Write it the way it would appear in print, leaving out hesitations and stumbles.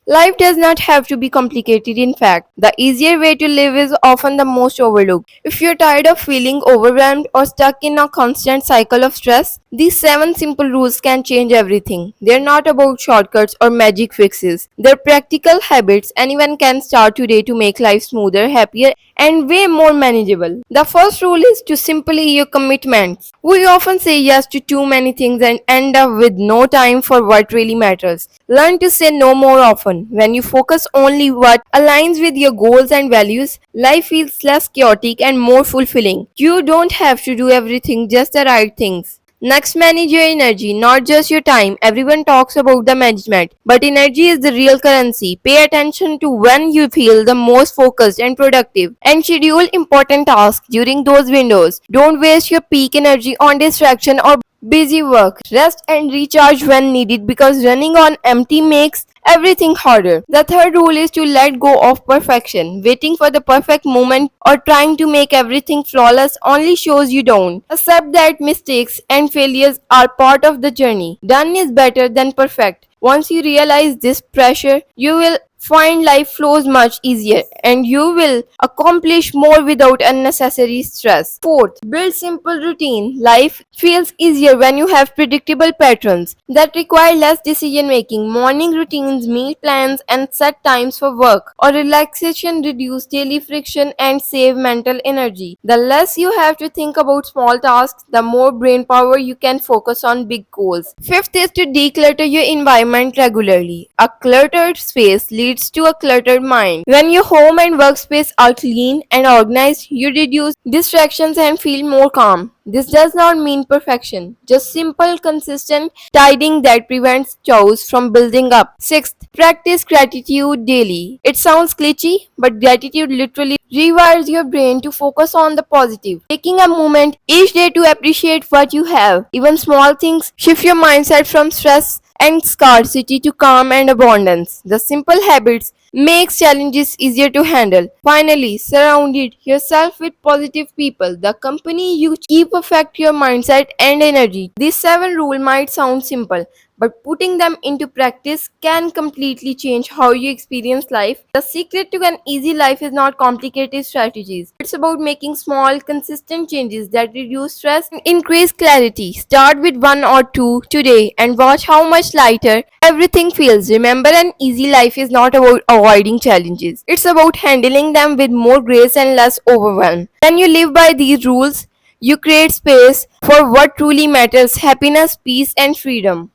Life does not have to be complicated. In fact, the easier way to live is often the most overlooked. If you're tired of feeling overwhelmed or stuck in a constant cycle of stress, these 7 simple rules can change everything. They're not about shortcuts or magic fixes. They're practical habits anyone can start today to make life smoother, happier, and way more manageable. The first rule is to simply your commitments. We often say yes to too many things and end up with no time for what really matters. Learn to say no more often. When you focus only what aligns with your goals and values, life feels less chaotic and more fulfilling. You don't have to do everything, just the right things. Next, manage your energy, not just your time. Everyone talks about the management, but energy is the real currency. Pay attention to when you feel the most focused and productive, and schedule important tasks during those windows. Don't waste your peak energy on distraction or busy work. Rest and recharge when needed because running on empty makes everything harder. The third rule is to let go of perfection. Waiting for the perfect moment or trying to make everything flawless only shows you don't. Accept that mistakes and failures are part of the journey. Done is better than perfect. Once you realize this pressure, you will find life flows much easier and you will accomplish more without unnecessary stress. Fourth, build simple routine. Life feels easier when you have predictable patterns that require less decision making. Morning routines, meal plans, and set times for work or relaxation reduce daily friction and save mental energy. The less you have to think about small tasks, the more brain power you can focus on big goals. Fifth is to declutter your environment regularly. A cluttered space leads to a cluttered mind. When your home and workspace are clean and organized, you reduce distractions and feel more calm. This does not mean perfection, just simple, consistent tidying that prevents chores from building up. Sixth, practice gratitude daily. It sounds glitchy, but gratitude literally rewires your brain to focus on the positive. Taking a moment each day to appreciate what you have, even small things, shift your mindset from stress and scarcity to calm and abundance. The simple habits makes challenges easier to handle. Finally, surround yourself with positive people. The company you keep affect your mindset and energy. These 7 rules might sound simple, but putting them into practice can completely change how you experience life. The secret to an easy life is not complicated strategies. It's about making small, consistent changes that reduce stress and increase clarity. Start with one or two today and watch how much lighter everything feels. Remember, an easy life is not about avoiding challenges, it's about handling them with more grace and less overwhelm. When you live by these rules, you create space for what truly matters: happiness, peace, and freedom.